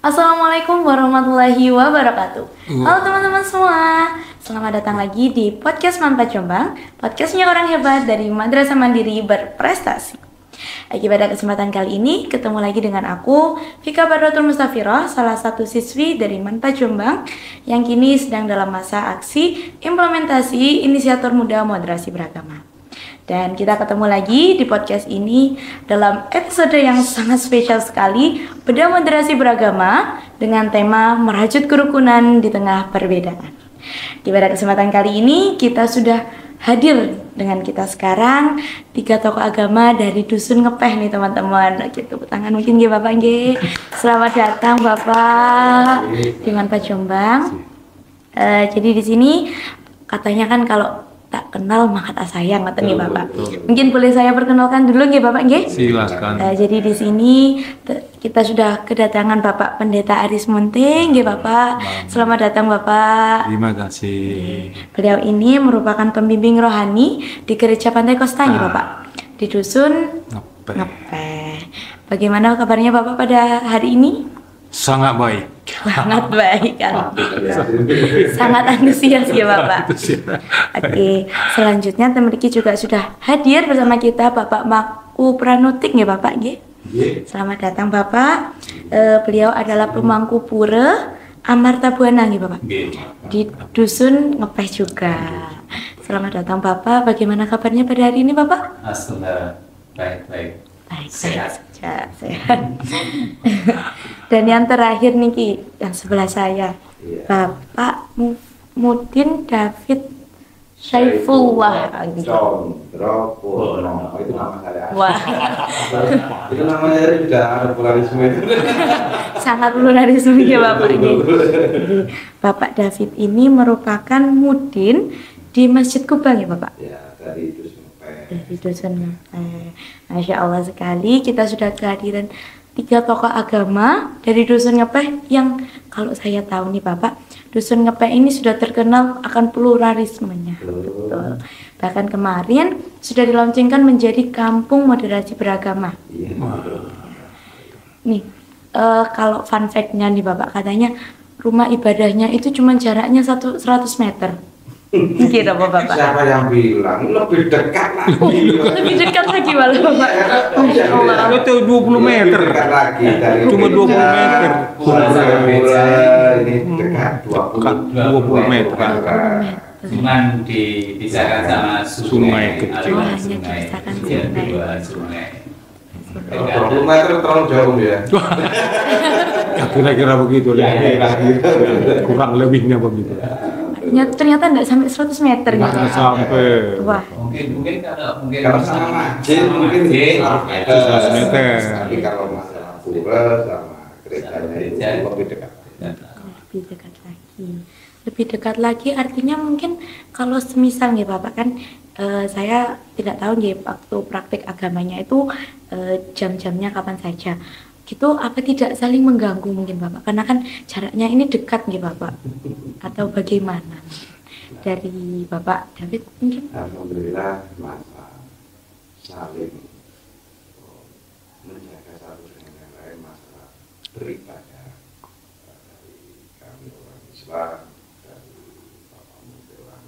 Assalamualaikum warahmatullahi wabarakatuh. Halo teman-teman semua, selamat datang lagi di podcast Manfaat Jombang, podcastnya orang hebat dari Madrasah Mandiri Berprestasi. Pada kesempatan kali ini ketemu lagi dengan aku, Fika Badratul Mustafiroh, salah satu siswi dari Manfaat Jombang yang kini sedang dalam masa aksi implementasi inisiator muda moderasi beragama. Dan kita ketemu lagi di podcast ini dalam episode yang sangat spesial sekali, Bedah Moderasi Beragama dengan tema merajut kerukunan di tengah perbedaan. Pada kesempatan kali ini kita sudah hadir dengan kita sekarang 3 tokoh agama dari Dusun Ngepeh nih teman-teman. Tepuk tangan mungkin nggih Bapak nggih. Selamat datang Bapak di Manfaat Jombang. Jadi di sini katanya kan kalau tak kenal maka tak sayang, kata nih Bapak. Mungkin boleh saya perkenalkan dulu nggih Bapak nggih? Silakan. Jadi di sini kita sudah kedatangan Bapak Pendeta Aris Munting nggih Bapak. Selamat datang Bapak. Terima kasih. Beliau ini merupakan pembimbing rohani di Gereja Pantai Kosta nggih Bapak. Di Dusun Ngepeh. Bagaimana kabarnya Bapak pada hari ini? Sangat baik. Sangat baik kan. Sangat antusias ya Bapak. Oke, selanjutnya teman kita juga sudah hadir bersama kita Bapak Maku Pranutik ya Bapak nggih. Selamat datang Bapak. Beliau adalah pemangku pura Amarta Buana nggih Bapak. Di Dusun Ngepeh juga. Selamat datang Bapak. Bagaimana kabarnya pada hari ini Bapak? Alhamdulillah, baik-baik. Sehat. Dan yang terakhir nih Ki, yang sebelah saya, Bapak Mudin David Syaifullah. Condropono, itu nama saya. Wah, Itu namanya sudah ada pluralisme itu. sangat pluralisme ya Bapak ini. Jadi, Bapak David ini merupakan mudin di Masjid Kubang ya Bapak? Ya, dari Dusun Ngepeh. Dari Dusun Ngepeh. Masya Allah sekali, kita sudah kehadiran 3 tokoh agama dari Dusun Ngepeh yang kalau saya tahu nih Bapak, Dusun Ngepeh ini sudah terkenal akan pluralismenya. Betul. Bahkan kemarin sudah dilaunchingkan menjadi kampung moderasi beragama. Iya. Nih, kalau fun fact-nya nih Bapak, katanya rumah ibadahnya itu cuma jaraknya 100 meter. Kira Bapak. Siapa yang bilang lebih dekat lagi? Lebih dekat lagi malah Bapak. Masya Allah. Itu 20 meter. Lebih dekat lagi dari Cuma 20 meter. Pura ini dekat 20 meter. Cuman dipisahkan sama Sungai kecil. Oh, hanya dipisahkan Iya, sungai. dua sungai. 20 meter terlalu jauh ya. Ya, kira-kira begitu lah. Kurang lebihnya begitu. Ternyata enggak sampai 100 meter gitu. Nggak sampai. Wah, Mungkin Kalau sama masjid mungkin 100 meter. Tapi kalau masalah pura sama gerejanya itu lebih dekat. lebih dekat lagi. Lebih dekat lagi artinya mungkin kalau semisal nih Bapak kan saya tidak tahu nih waktu praktik agamanya itu jam-jamnya kapan saja. Gitu apa tidak saling mengganggu mungkin Bapak? Karena kan jaraknya ini dekat nih Bapak. Atau bagaimana? Dari Bapak David mungkin? Alhamdulillah masa saling menjaga satu dengan yang lain masalah beribadah dari kami orang Islam, dari Bapak Mungkin orang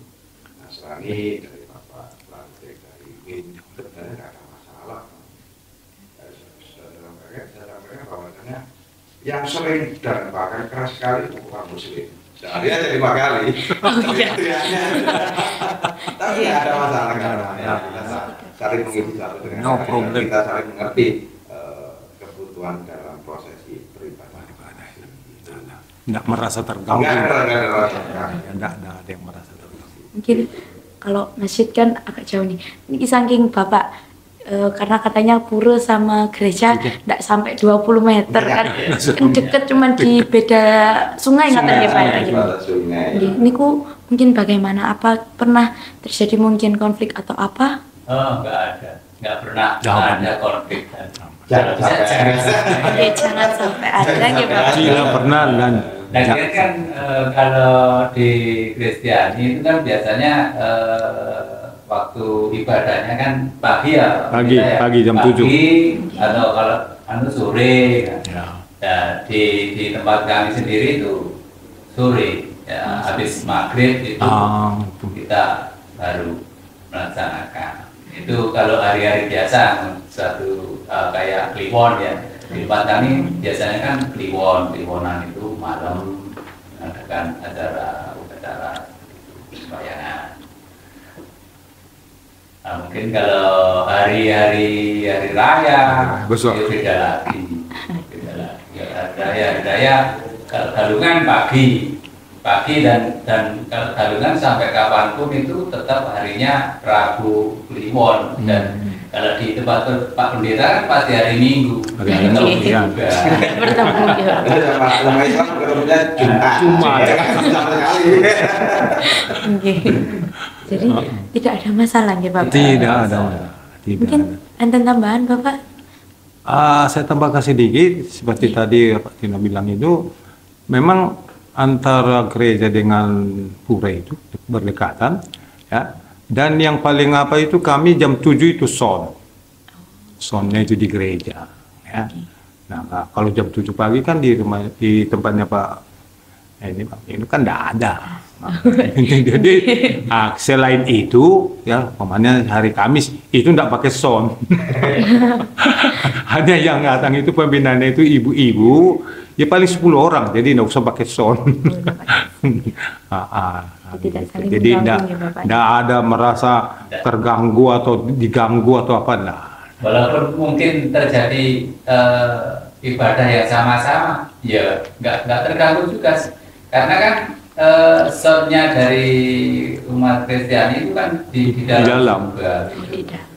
Nasrani, dari Bapak Lantik, dari Win, sebenarnya tidak ada masalah. Dalam mereka bahwasanya yang sering dan bahkan keras sekali itu bukan Muslim. Sehari aja 5 kali. Tapi nggak ada masalah, nggak ada masalah. Kita saling mengikuti satu dengan No yang lain. problem. Kita saling mengerti kebutuhan dalam prosesi beribadah. Nggak merasa terganggu. Nggak ada rasa. Nggak ada yang merasa terganggu. Mungkin kalau masjid kan agak jauh nih. Ini saking Bapak karena katanya pura sama gereja tidak sampai 20 meter kan. Kan deket cuman di beda sungai katanya Pak. Batas sungai. Ini ku mungkin bagaimana, apa pernah terjadi mungkin konflik atau apa? Oh, nggak ada. Nggak pernah Jangan. ada konflik. Jangan sampai. Oke, jangan sampai ada ya Bapak. Tidak pernah dan Dan kan kalau di Kristiani itu kan biasanya waktu ibadahnya kan pagi ya. Pagi, kita ya, pagi jam pagi, 7. atau kalau sore kan. Ya. Ya, di tempat kami sendiri itu sore, ya, habis maghrib itu kita baru melaksanakan. Itu kalau hari-hari biasa, suatu kayak kliwon ya. Di tempat kami biasanya kan kliwonan itu malam mengadakan upacara sembayangan. Nah, mungkin kalau hari raya besok itu beda lagi. Hari raya kalau Galungan pagi dan kalau Galungan sampai kapanpun itu tetap harinya Rabu Kliwon. Dan kalau di tempat Pak Pendeta kan pasti hari Minggu. Ketemu juga. Bertemu ya. Sama Islam ketemunya Jumat. Oke. Jadi tidak ada masalah ya Bapak. tidak ada. Mungkin enten tambahan Bapak? Saya tambahkan sedikit seperti tadi Pak Tina bilang itu, memang antara gereja dengan pura itu berdekatan, ya. Dan yang paling apa itu kami jam 7 itu sonnya itu di gereja, ya. Nah kalau jam 7 pagi kan di tempatnya Pak ini kan tidak ada. Jadi selain itu ya pamannya hari Kamis itu tidak pakai son. Hanya yang datang itu pembinaannya itu ibu-ibu ya paling 10 orang, jadi tidak usah pakai son. Jadi tidak ada merasa terganggu atau diganggu atau apa, enggak. Walaupun mungkin terjadi ibadah yang sama-sama, ya nggak terganggu juga sih. Karena kan soundnya dari umat Kristiani itu kan di dalam juga.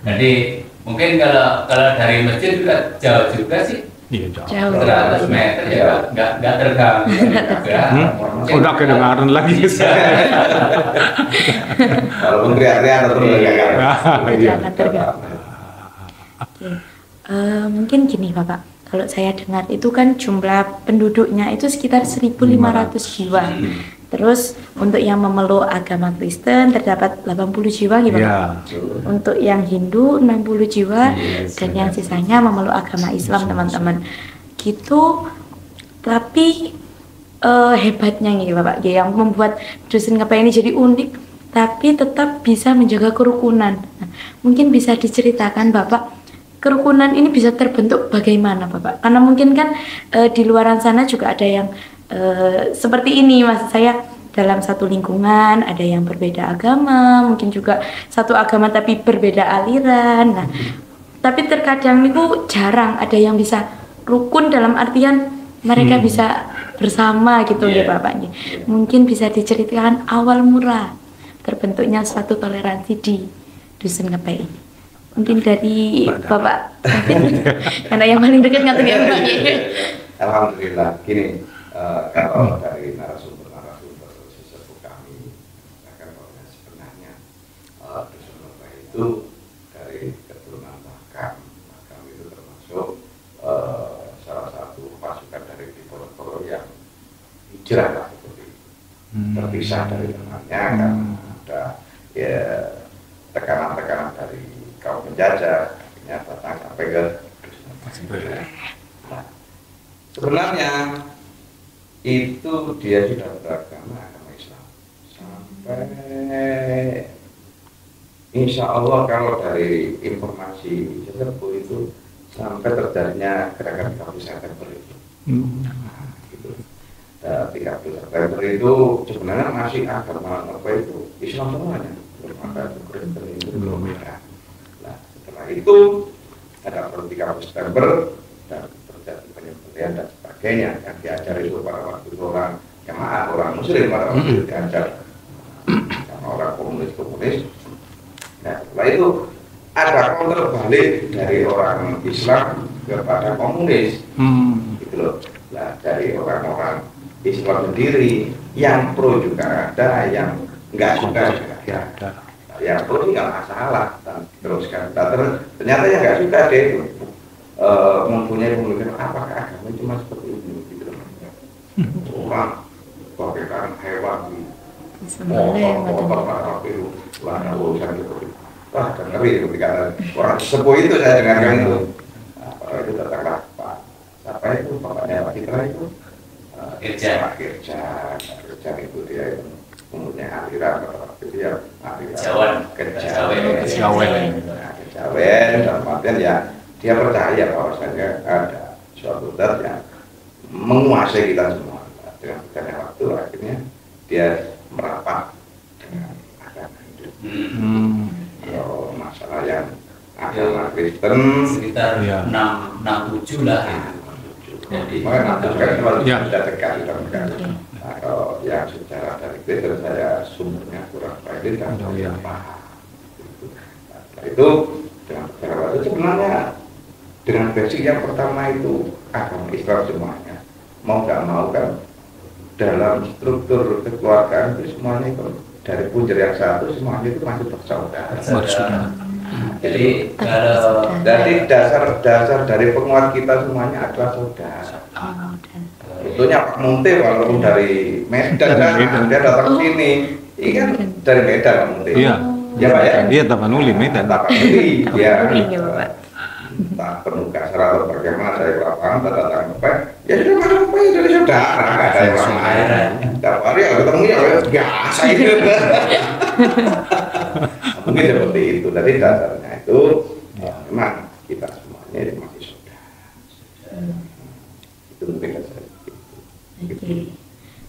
Jadi mungkin kalau dari masjid juga jauh juga sih. Iya, Jauh. 100 meter ya nggak terganggu juga. Udah kedengaran lagi. Walaupun teriak-teriak tetap Jangan terganggu. Oke. Mungkin gini Bapak, kalau saya dengar itu kan jumlah penduduknya itu sekitar 1.500 jiwa. Terus untuk yang memeluk agama Kristen terdapat 80 jiwa gitu Pak. Untuk yang Hindu 60 jiwa dan yang sisanya memeluk agama Islam teman-teman. Gitu. Tapi hebatnya nih Bapak, yang membuat Dusun Ngepei ini jadi unik tapi tetap bisa menjaga kerukunan. Nah, mungkin bisa diceritakan Bapak, kerukunan ini bisa terbentuk bagaimana Bapak? Karena mungkin kan di luaran sana juga ada yang seperti ini, maksud saya dalam satu lingkungan ada yang berbeda agama, mungkin juga satu agama tapi berbeda aliran. Nah, tapi terkadang itu jarang ada yang bisa rukun dalam artian mereka bisa bersama gitu ya Bapak. Mungkin bisa diceritakan awal mula terbentuknya suatu toleransi di Dusun Ngepei ini. Mungkin dari Bapak, karena yang paling dekat nggak ya Bapak. Alhamdulillah, gini, kalau dari narasumber sesepuh kami, bahkan bahwa sebenarnya Dusun Ngepei itu dari keturunan Makam itu termasuk salah satu pasukan dari Diponegoro yang hijrah lah, seperti terpisah dari temannya karena ada ya tekanan-tekanan dari kaum penjajah, akhirnya datang sampai ke Dusun Ngepei. Nah, sebenarnya itu dia sudah beragama Islam sampai insya Allah kalau dari informasi sesepuh itu sampai terjadinya gerakan 30 September itu. Nah, gitu. 30 September itu sebenarnya masih agama apa itu Islam semuanya, belum ada Kristen itu belum ada. Nah, setelah itu ada 30 September dan terjadi penyembelihan dan sebagainya yang diajari itu pada waktu itu orang jamaah, orang muslim pada waktu itu diajar sama orang komunis. Nah, setelah itu ada counter balik dari orang Islam kepada komunis, gitu loh. Nah, dari orang-orang Islam sendiri yang pro juga ada, yang enggak suka juga ada. Yang pro nggak masalah, dan teruskan. Ternyata yang nggak suka dia itu mempunyai pemikiran apakah agama cuma seperti ini, gitu loh. Orang bagaikan hewan motor itu lah urusan itu. Wah, ngeri ketika orang sepuh itu saya dengarkan itu. Itu datanglah Pak, siapa itu bapaknya Pak apa itu? Irja. Irja itu dia mempunyai aliran itu ya Kejawen. Kejawen dalam artian ya dia percaya bahwasanya ada suatu zat yang menguasai kita semua. Dengan berjalannya waktu akhirnya dia merapat dengan agama Hindu. Kalau masalah yang agama Kristen sekitar 667 lah. Jadi makanya sudah dekat. Nah, kalau yang secara dari Kristen saya sumbernya kurang baik dan saya paham. Nah, itu dengan beberapa itu sebenarnya dengan basic yang pertama itu agama Islam semuanya mau nggak mau kan dalam struktur kekeluargaan itu semuanya itu dari punjer yang satu semuanya itu masih bersaudara. Jadi kalau dari dasar dari penguat kita semuanya adalah saudara. Contohnya Pak Munte walaupun dari Medan kan dia datang ke sini, ini kan dari Medan Pak Munte. Iya. Ya Pak ya. Dia Tapanuli Medan. Tapanuli. Ya. Bapak. Tak penugas atau bagaimana dari lapangan datang ke ya sudah masuk apa ya dari saudara nggak ada yang lain. Tiap hari kalau ketemu ya biasa itu. Mungkin seperti itu. Tadi dasarnya itu memang kita semuanya masih saudara. Itu mungkin dasar. Oke.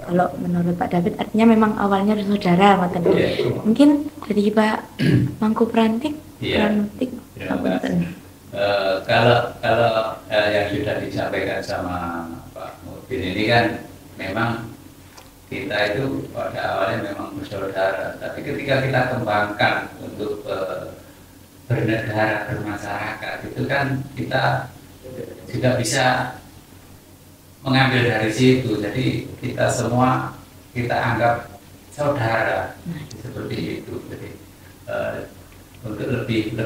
Kalau menurut Pak David artinya memang awalnya saudara ngoten. Mungkin dari Pak Mangku Prantik, kalau yang sudah disampaikan sama Pak Mubin ini kan memang kita itu pada awalnya memang bersaudara, tapi ketika kita kembangkan untuk bernegara, bermasyarakat itu kan kita juga bisa mengambil dari situ. Jadi kita semua kita anggap saudara seperti itu. Jadi untuk lebih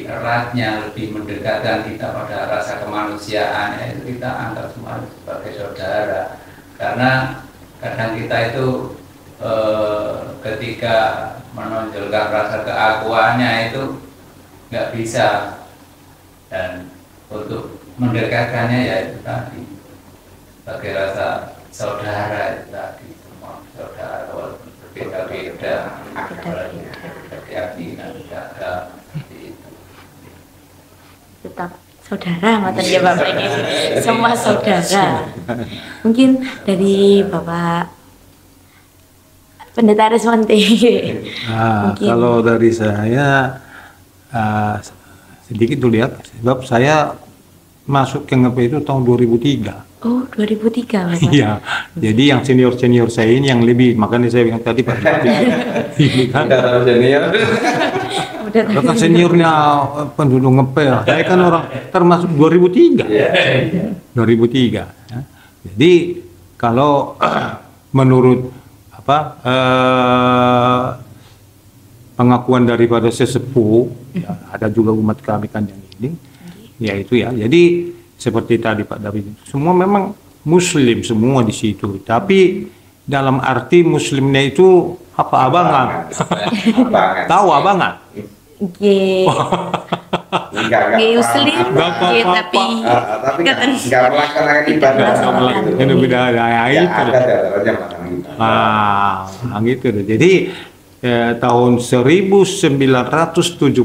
eratnya, lebih mendekatkan kita pada rasa kemanusiaan, itu kita anggap semua sebagai saudara. Karena kadang kita itu ketika menonjolkan rasa keakuannya itu nggak bisa, dan untuk mendekatkannya ya itu tadi sebagai rasa saudara, itu tadi semua saudara walaupun berbeda-beda keyakinan, agama, seperti itu. tetap saudara ngoten ya Bapak ini. Semua saudara. Mungkin dari Bapak Pendeta Reswanti. Kalau dari saya sedikit dulu lihat, sebab saya masuk ke NGP itu tahun 2003. Oh, 2003 Bapak. Iya, jadi yang senior saya ini yang lebih, makanya saya bilang tadi Pak David. Senior. Bahkan seniornya penduduk ngepel. Saya kan orang termasuk 2003. 2003. Ya. Jadi kalau menurut pengakuan daripada sesepuh, ya, ada juga umat kami kan yang ini, yaitu ya. Jadi seperti tadi Pak David, semua memang Muslim semua di situ. Tapi dalam arti Muslimnya itu apa abangan? Tahu abangan? Nggih. Nggih Muslim, nggih tapi nggak melaksanakan ibadah. Itu beda itu. Nah, gitu deh. Jadi tahun 1971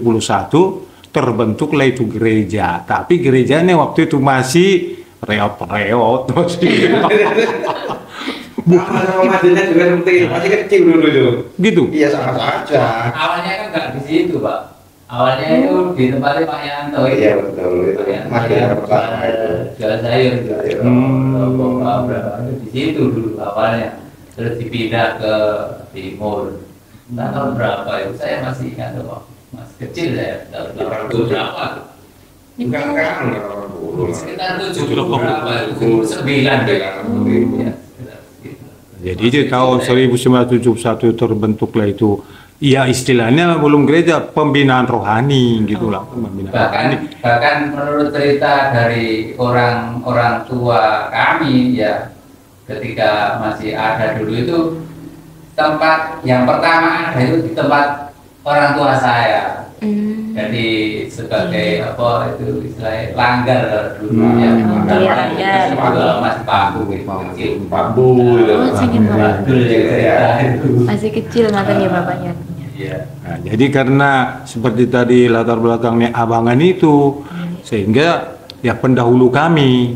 terbentuklah itu gereja. Tapi gerejanya waktu itu masih reot-reot masih. Majunya juga seperti masih kecil dulu itu. Gitu. Iya sama saja. Awalnya kan nggak di situ Pak. Awalnya itu di tempatnya Pak Yanto. Iya betul itu. Masih yang pertama itu. Jalan sayur. Di situ dulu awalnya. Terus dipindah ke timur. Entah tahun berapa itu saya masih ingat Pak. Masih kecil saya. Tahun berapa? Enggak. Sekitar 70 berapa? 9. Jadi di tahun 1971 terbentuklah itu, ya istilahnya belum gereja, pembinaan rohani gitulah, bahkan menurut cerita dari orang tua kami ya, ketika masih ada dulu itu tempat yang pertama ada itu di tempat orang tua saya. Jadi sebagai apa itu istilahnya langgar dulu ya. Langgar. Masih bambu gitu. Bambu. Oh, saking bambu. Ya. Masih kecil ngatain ya bapaknya. Iya. Nah, jadi karena seperti tadi latar belakangnya abangan itu, sehingga ya pendahulu kami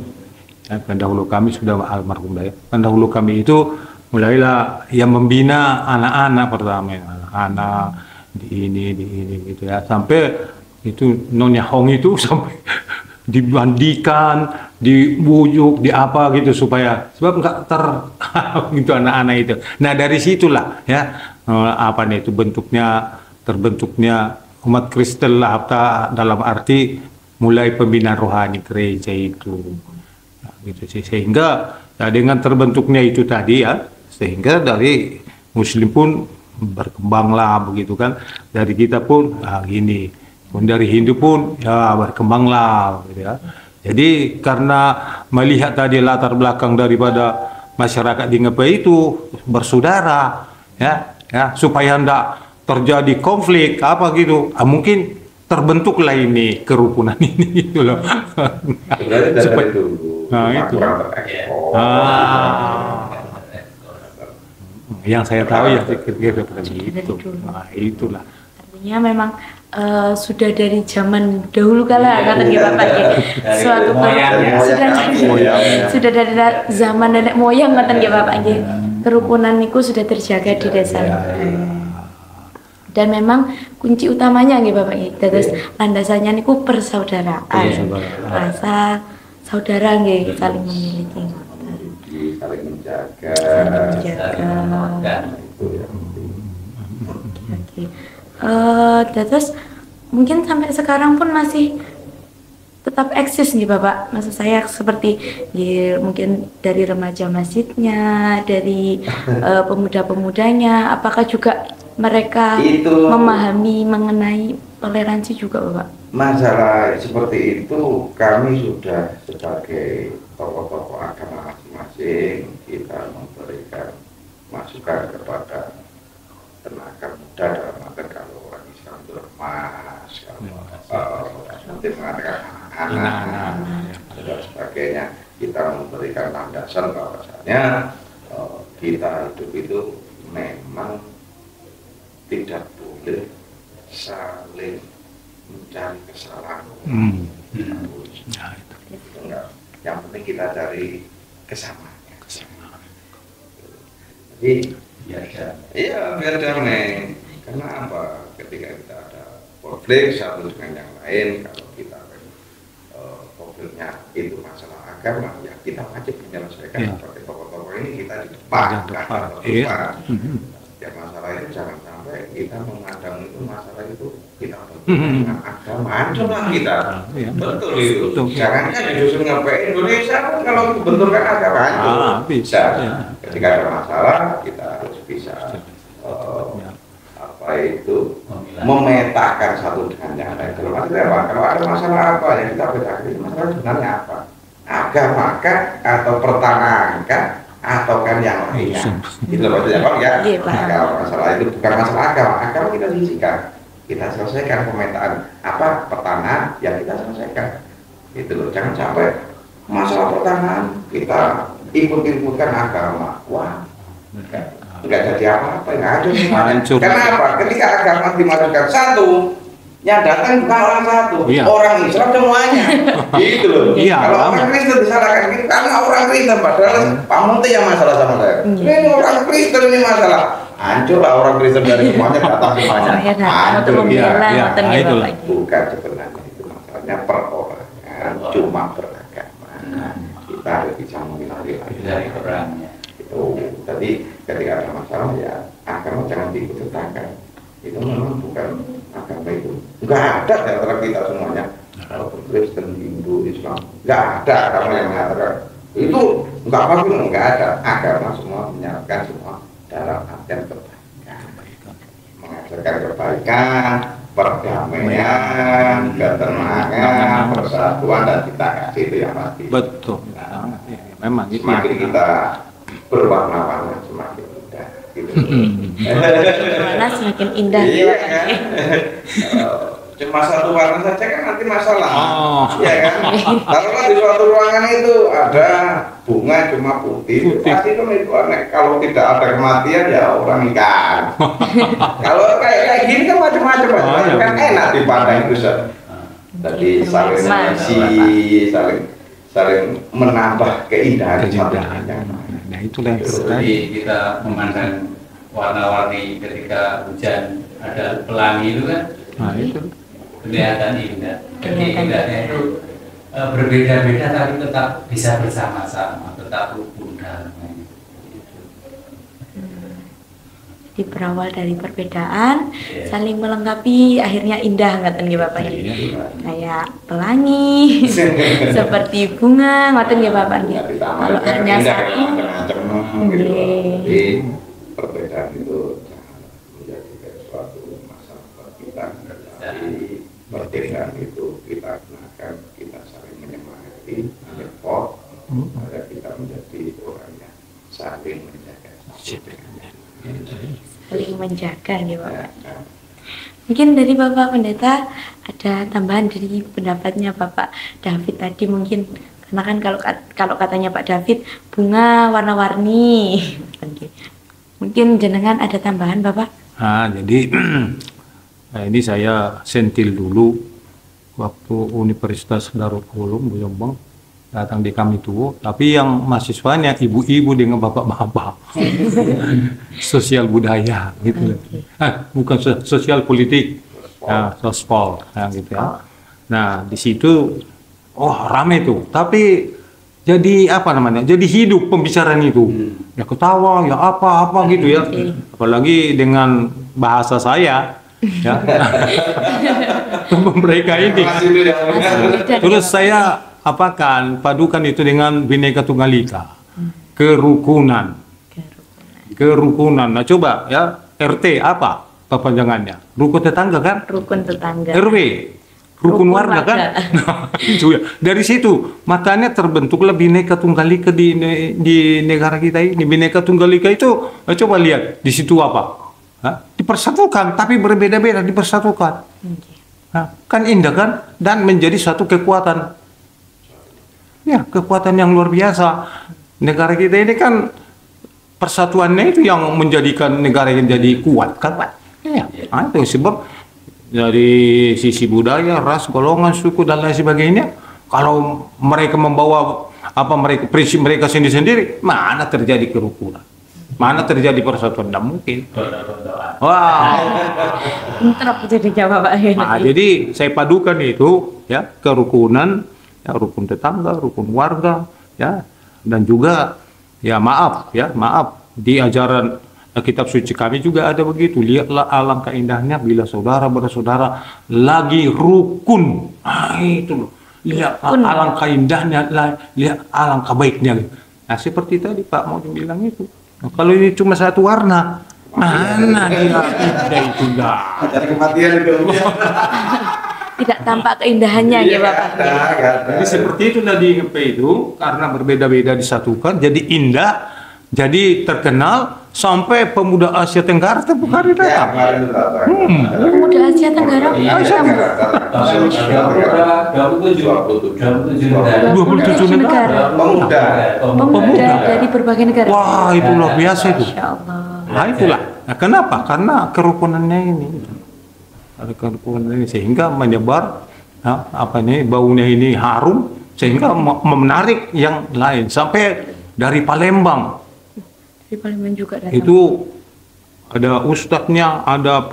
sudah almarhum ya. Pendahulu kami itu mulailah yang membina anak-anak pertama, anak-anak di ini gitu ya, sampai itu Nyonya Hong itu sampai dibandikan, dibujuk, di apa gitu supaya sebab nggak gitu anak-anak itu. Nah dari situlah ya apa nih itu terbentuknya umat Kristen lah, dalam arti mulai pembinaan rohani gereja itu. Nah, gitu sih, sehingga ya, dengan terbentuknya itu tadi ya, sehingga dari Muslim pun berkembanglah begitu kan, dari kita pun gini, pun dari Hindu pun ya berkembanglah gitu ya. Jadi karena melihat tadi latar belakang daripada masyarakat di Ngepe itu bersaudara ya supaya tidak terjadi konflik apa gitu, mungkin terbentuklah ini kerukunan ini gitu loh. Sebenarnya dari dulu itu kurang terekspor. Yang saya tahu ya kira-kira begitu. Nah, itulah. Artinya memang sudah dari zaman dahulu kala kata bapak ya. Suatu sudah dari zaman nenek moyang kata bapak ya. Kerukunan itu sudah terjaga di desa. Dan memang kunci utamanya nggih Bapak nggih. Terus landasannya niku persaudaraan. Rasa saudara nggih saling memiliki. Saling menjaga. Oke. Terus mungkin sampai sekarang pun masih tetap eksis nih Bapak. Maksud saya seperti mungkin dari remaja masjidnya, dari pemuda-pemudanya, apakah juga mereka itu memahami mengenai toleransi juga Bapak? Masalah seperti itu kami sudah sebagai tokoh-tokoh agama masing-masing kita memberikan masukan kepada tenaga muda, dalam arti kalau orang Islam itu lemas, kalau nanti mengatakan anak-anak dan sebagainya, kita memberikan landasan bahwasanya kita hidup itu memang tidak boleh saling mencari kesalahan. Itu enggak. Yang penting kita cari kesamaan. Jadi biar damai. Karena apa? Ketika kita ada konflik satu dengan yang lain, kalau kita konfliknya itu masalah agama, ya kita wajib menyelesaikan seperti tokoh-tokoh ini, kita di depan. Ya masalah itu jangan sampai kita memandang itu masalah itu kita dengan agama, hancurlah kita. Betul itu. Jangan kan justru ngapain Indonesia kalau benturkan agama hancur. Bisa. Ketika ada masalah kita harus bisa memetakan satu dengan yang lain. Kalau ada masalah apa yang kita bedakan, masalah sebenarnya apa? Agama kah atau pertanahan kah? Atau kan yang lainnya, itu maksudnya Pak ya. Kalau masalah itu bukan masalah agama kita sisihkan, kita selesaikan pemetaan apa pertanahan yang kita selesaikan, itu loh. Jangan sampai masalah pertanahan kita ikut-ikutkan agama, wah nggak jadi apa-apa, nggak ada semuanya. Kenapa? Ketika agama dimasukkan satu, yang datang bukan orang satu, orang Islam semuanya, gitu loh. Kalau orang Kristen disalahkan gitu, karena orang Kristen, padahal Pak Munti yang masalah sama saya. Ini orang Kristen ini masalah, hancurlah orang Kristen dari semuanya datang semuanya. Hancur. Bukan sebenarnya itu masalahnya perorangan, cuma beragama. Kita harus bisa memilah-milah dari orangnya. Itu tadi ketika ada masalah ya agama jangan diikut-sertakan. Itu memang bukan agama itu, nggak ada di antara kita semuanya. Kalau Kristen, Hindu, Islam, nggak ada agama yang mengatakan itu nggak apa-apa, nggak ada. Agama semua menyatakan semua dalam artian kebaikan, mengajarkan kebaikan, perdamaian, ketenangan, persatuan dan kita kasih itu yang pasti. Betul. Memang semakin kita berwarna-warna semakin indah. Gitu. Mana semakin indah iya, kan? cuma satu warna saja kan nanti masalah. Oh. Ya kan? Kalau di suatu ruangan itu ada bunga cuma putih. Pasti kan itu aneh. Kalau tidak ada kematian ya orang ikan. Kalau kayak gini kan macam-macam kan enak dipandang itu. Jadi saling mengisi, saling menambah keindahan. Nah itulah yang Jadi kita memandang warna-warni ketika hujan ada pelangi itu kan, nah itu kelihatan indah. Jadi indahnya itu berbeda-beda tapi tetap bisa bersama-sama, tetap rukun damai. Jadi berawal dari perbedaan, saling melengkapi, akhirnya indah ngoten nggih Bapak nggih. Kayak pelangi, seperti bunga ngoten nggih Bapak nggih. Kalau hanya satu, Jadi perbedaan itu jangan menjadi suatu masalah kita. Jadi perbedaan itu kita gunakan, kita saling menyemangati, support, agar kita menjadi orang yang saling menjaga. saling menjaga nih Bapak. Mungkin dari Bapak Pendeta ada tambahan dari pendapatnya Bapak David tadi mungkin, karena kan kalau katanya Pak David bunga warna-warni. Mungkin jenengan ada tambahan Bapak? Nah, jadi ini saya sentil dulu waktu Universitas Darul Ulum Jombang datang di kami tuh, tapi yang mahasiswanya ibu-ibu dengan bapak-bapak. Sosial budaya gitu. Bukan sosial politik. Nah, sospol gitu ya. Nah, di situ rame tuh. Tapi jadi apa namanya? Jadi hidup pembicaraan itu. Ya ketawa, ya apa gitu ya. Apalagi dengan bahasa saya ya. Mereka ini. Terus saya padukan itu dengan Bhinneka Tunggal Ika, kerukunan. Nah coba ya, RT apa kepanjangannya? Rukun tetangga kan? Rukun tetangga. RW, rukun warga kan? Nah, itu ya. Dari situ makanya terbentuklah Bhinneka Tunggal Ika di negara kita ini. Bhinneka Tunggal Ika itu coba lihat di situ apa? Dipersatukan, tapi berbeda-beda dipersatukan. Nah, kan indah kan? Dan menjadi satu kekuatan. Ya, kekuatan yang luar biasa. Negara kita ini kan persatuannya itu yang menjadikan negara yang jadi kuat kan? Ya, itu sebab dari sisi budaya, ras, golongan, suku dan lain sebagainya. Kalau mereka membawa prinsip mereka sendiri-sendiri, mana terjadi kerukunan? Mana terjadi persatuan? Tidak mungkin. Wah. Interap jadinya Bapak. Nah, jadi saya padukan itu ya, kerukunan, ya, rukun tetangga, rukun warga, ya, dan juga ya maaf di ajaran kitab suci kami juga ada begitu. Lihatlah alangkah indahnya bila saudara bersaudara lagi rukun. Nah, itu loh. Lihat alangkah indahnya, lihat alangkah baiknya. Nah, seperti tadi Pak mau bilang itu. Nah, kalau ini cuma satu warna, mana dia indah itu dah. Ada kematian itu. Tidak tampak keindahannya ya Bapak. Jadi seperti itu tadi itu, karena berbeda-beda disatukan, jadi indah, jadi terkenal sampai pemuda Asia Tenggara terbuka di datang. Pemuda Asia Tenggara. 27 negara. Pemuda dari berbagai negara. Wah, itu luar biasa itu. Masya Allah. Nah, itulah. Nah, kenapa? Karena kerukunannya ini. Ada kerukunan ini sehingga menyebar baunya ini harum sehingga menarik yang lain sampai dari Palembang. Di Palembang juga datang. Itu ada ustadznya, ada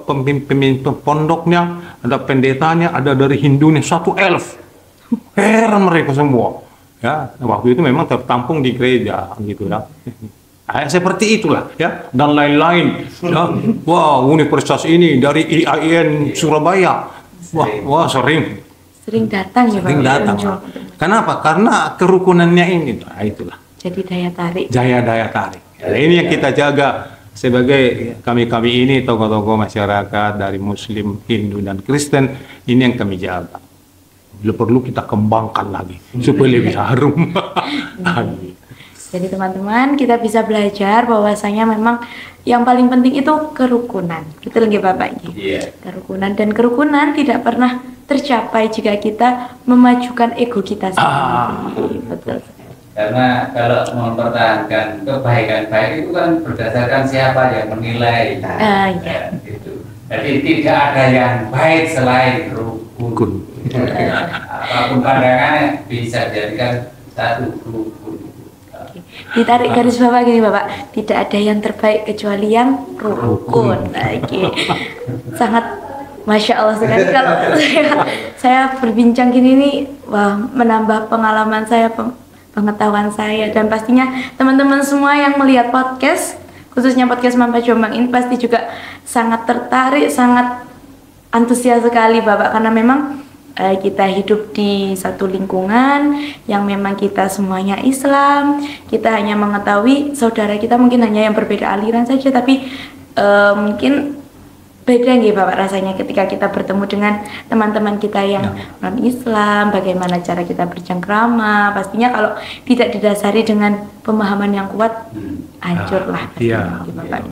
pemimpin pondoknya, ada pendetanya, ada dari Hindunya, 1.000. Heran mereka semua. Ya, waktu itu memang tertampung di gereja gitu ya. Seperti itulah ya, dan lain-lain ya. Wah, universitas ini dari IAIN Surabaya, wah sering datang ya Pak. Sering datang. Kenapa? Karena kerukunannya ini. Nah, itulah. Jadi daya tarik. Daya tarik. Ya, ini yang kita jaga sebagai kami ini tokoh-tokoh masyarakat dari Muslim, Hindu dan Kristen, ini yang kami jaga. Bila perlu kita kembangkan lagi supaya lebih harum. Jadi teman-teman, kita bisa belajar bahwasanya memang yang paling penting itu kerukunan. Betul nggih Bapak? Iya. Kerukunan, dan kerukunan tidak pernah tercapai jika kita memajukan ego kita sendiri. Betul. Karena kalau mempertahankan kebaikan baik itu kan berdasarkan siapa yang menilai. Iya. Gitu. Jadi tidak ada yang baik selain rukun. Apapun pandangannya bisa dijadikan satu rukun. Ditarik garis bawah gini Bapak, tidak ada yang terbaik kecuali yang rukun. Oke. Sangat Masya Allah sekali kalau saya berbincang gini nih, wah, menambah pengalaman saya, pengetahuan saya, dan pastinya teman-teman semua yang melihat podcast, khususnya podcast Mampa Jombang ini pasti juga sangat tertarik, sangat antusias sekali Bapak, karena memang kita hidup di satu lingkungan yang memang kita semuanya Islam. Kita hanya mengetahui saudara kita mungkin hanya yang berbeda aliran saja, tapi mungkin beda nggih Bapak rasanya ketika kita bertemu dengan teman-teman kita yang non Islam, bagaimana cara kita bercengkrama. Pastinya kalau tidak didasari dengan pemahaman yang kuat, hancurlah Bapak.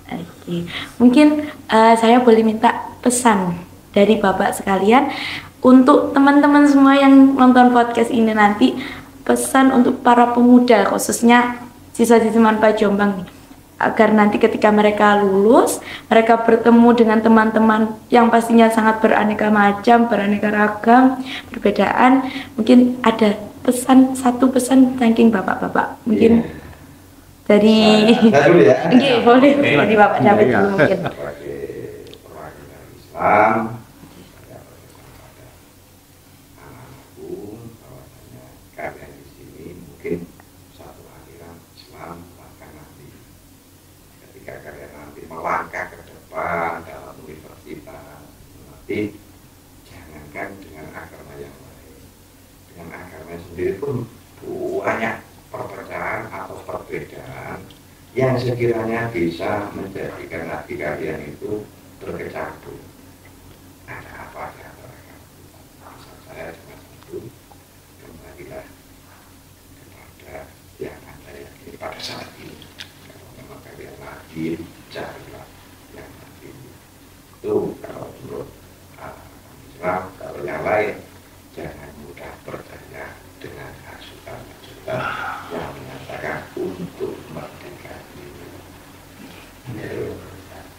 Oke. Mungkin saya boleh minta pesan dari Bapak sekalian untuk teman-teman semua yang nonton podcast ini nanti, pesan untuk para pemuda khususnya siswa-siswi Manpa Jombang nih, agar nanti ketika mereka lulus, mereka bertemu dengan teman-teman yang pastinya sangat beraneka macam, beraneka ragam, perbedaan. Mungkin ada pesan, satu pesan saking Bapak-bapak mungkin dari boleh dari Bapak David dulu mungkin. Sebagai perwakilan Islam, kalian di sini mungkin satu aliran Islam, bahkan nanti ketika kalian nanti melangkah ke depan dalam universitas, nanti jangankan dengan agama yang lain, dengan agama sendiri pun banyak perbedaan atau perbedaan yang sekiranya bisa menjadikan hati kalian itu berkecamuk. Ada apa di antara kalian? Pesan saya cuma satu, kembalilah kepada yang Anda yakini pada saat ini. Kalau memang kalian lagi, carilah yang lagi. Itu kalau menurut Islam. Kalau yang lain, jangan mudah percaya dengan hasutan-hasutan yang menyatakan untuk merdeka ini.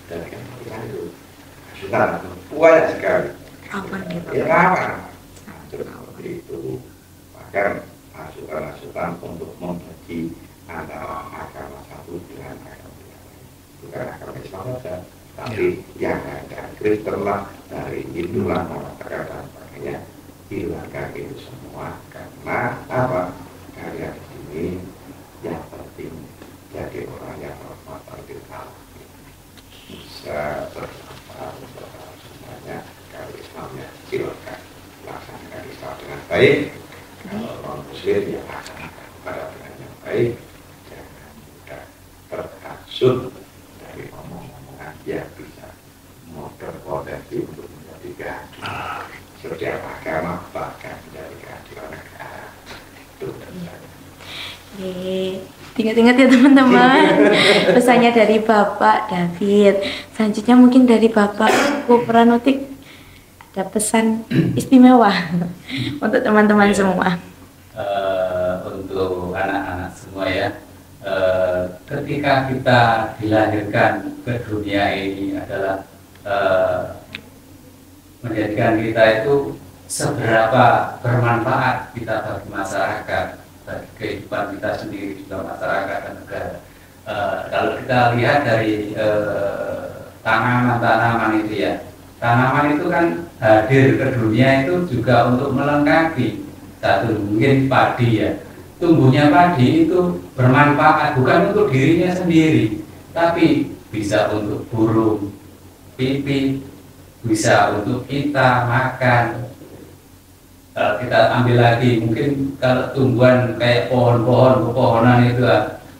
Dan yang itu hasutan banyak sekali. Rawan. Seperti itu. Bahkan hasutan-hasutan untuk membagi antara agama satu dengan agama yang lain. Bukan agama Islam saja, tapi yang ada Kristen lah, dari Hindu lah, Natakan dan sebagainya, hilangkan itu semua. Karena apa? Kalian ini yang penting jadi orang yang hormat terkenal, bisa bermanfaat untuk semuanya. Kalau Islamnya silakan laksanakan Islam dengan baik. Kalau orang Muslim ya laksanakan pada dengan yang baik. Jangan mudah terhasut dari omong-omongan yang bisa berpotensi untuk menjadi kehancuran setiap agama, bahkan menjadi kehancuran negara. Itu Ingat-ingat ya teman-teman, pesannya dari Bapak David. Selanjutnya mungkin dari Bapak Pranotik, ada pesan istimewa untuk teman-teman semua. Untuk anak-anak semua ya, ketika kita dilahirkan ke dunia ini adalah menjadikan kita itu seberapa bermanfaat kita bagi masyarakat, bagi kehidupan kita sendiri, juga masyarakat dan negara. Kalau kita lihat dari tanaman-tanaman itu ya, tanaman itu kan hadir ke dunia itu juga untuk melengkapi. Satu mungkin padi ya, tumbuhnya padi itu bermanfaat bukan untuk dirinya sendiri, tapi bisa untuk burung pipih, bisa untuk kita makan. Kalau kita ambil lagi, mungkin kalau tumbuhan kayak pohon-pohon, pepohonan itu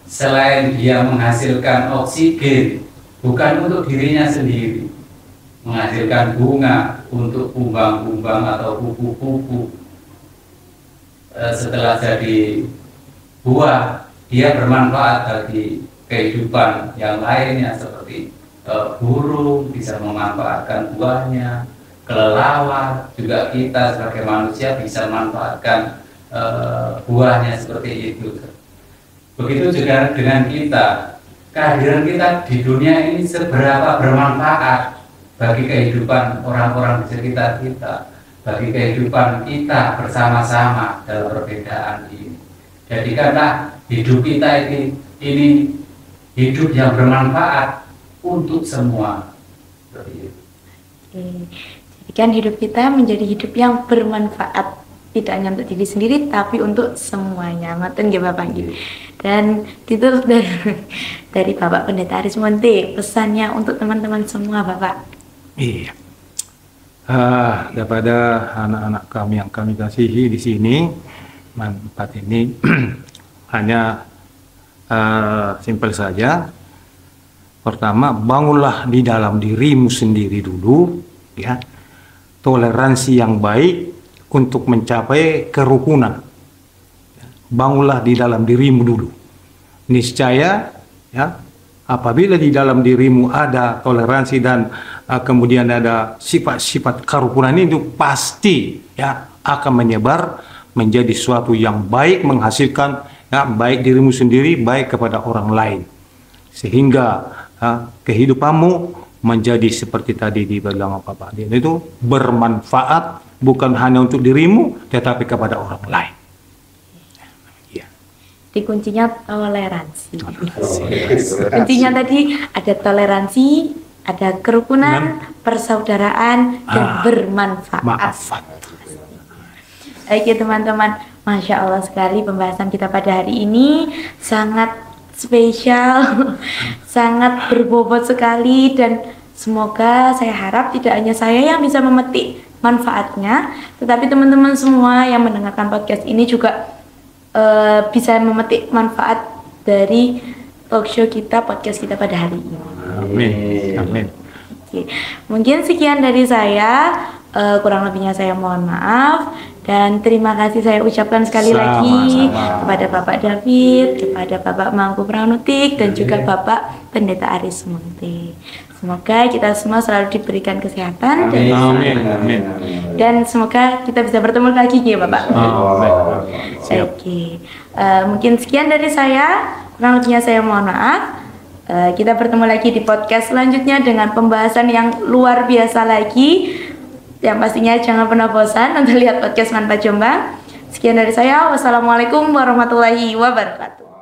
selain dia menghasilkan oksigen, bukan untuk dirinya sendiri, menghasilkan bunga untuk kumbang-kumbang atau kupu-kupu. Setelah jadi buah dia bermanfaat bagi kehidupan yang lainnya seperti burung bisa memanfaatkan buahnya, kelelawar juga kita sebagai manusia bisa memanfaatkan buahnya seperti itu. Begitu juga dengan kita, kehadiran kita di dunia ini seberapa bermanfaat bagi kehidupan orang-orang di sekitar kita, bagi kehidupan kita bersama-sama dalam perbedaan ini. Jadikanlah hidup kita ini hidup yang bermanfaat untuk semua. Seperti itu. Jadikan hidup kita menjadi hidup yang bermanfaat, tidak hanya untuk diri sendiri tapi untuk semuanya. Ngoten nggih Bapak nggih. Dan itu dari Bapak Pendeta Aris Monte, pesannya untuk teman-teman semua Bapak. Iya. Daripada anak-anak kami yang kami kasihi di sini, manfaat ini hanya simpel saja. Pertama, bangunlah di dalam dirimu sendiri dulu, ya, toleransi yang baik untuk mencapai kerukunan. Bangunlah di dalam dirimu dulu. Niscaya, ya, apabila di dalam dirimu ada toleransi dan kemudian ada sifat-sifat kerukunan itu pasti, ya, akan menyebar menjadi suatu yang baik, menghasilkan, ya, baik dirimu sendiri, baik kepada orang lain, sehingga kehidupanmu menjadi seperti tadi dibilang Bapak Adin itu bermanfaat bukan hanya untuk dirimu tetapi kepada orang lain. Ya. Di kuncinya toleransi. Kuncinya tadi ada toleransi, ada kerukunan, persaudaraan, dan bermanfaat. Oke teman-teman, Masya Allah sekali pembahasan kita pada hari ini sangat spesial, sangat berbobot sekali, dan semoga saya harap tidak hanya saya yang bisa memetik manfaatnya, tetapi teman-teman semua yang mendengarkan podcast ini juga bisa memetik manfaat dari talk show kita, podcast kita pada hari ini. Amin. Amin. Oke. Mungkin sekian dari saya, kurang lebihnya saya mohon maaf. Dan terima kasih saya ucapkan sekali lagi kepada Bapak David, kepada Bapak Mangku Pranutik, dan juga Bapak Pendeta Aris Monte. Semoga kita semua selalu diberikan kesehatan. Dan semoga kita bisa bertemu lagi ya Bapak. Oke. Mungkin sekian dari saya, kurang lebihnya saya mohon maaf. Kita bertemu lagi di podcast selanjutnya dengan pembahasan yang luar biasa lagi. Yang pastinya jangan pernah bosan untuk lihat podcast Manfaat Jombang. Sekian dari saya. Wassalamualaikum warahmatullahi wabarakatuh.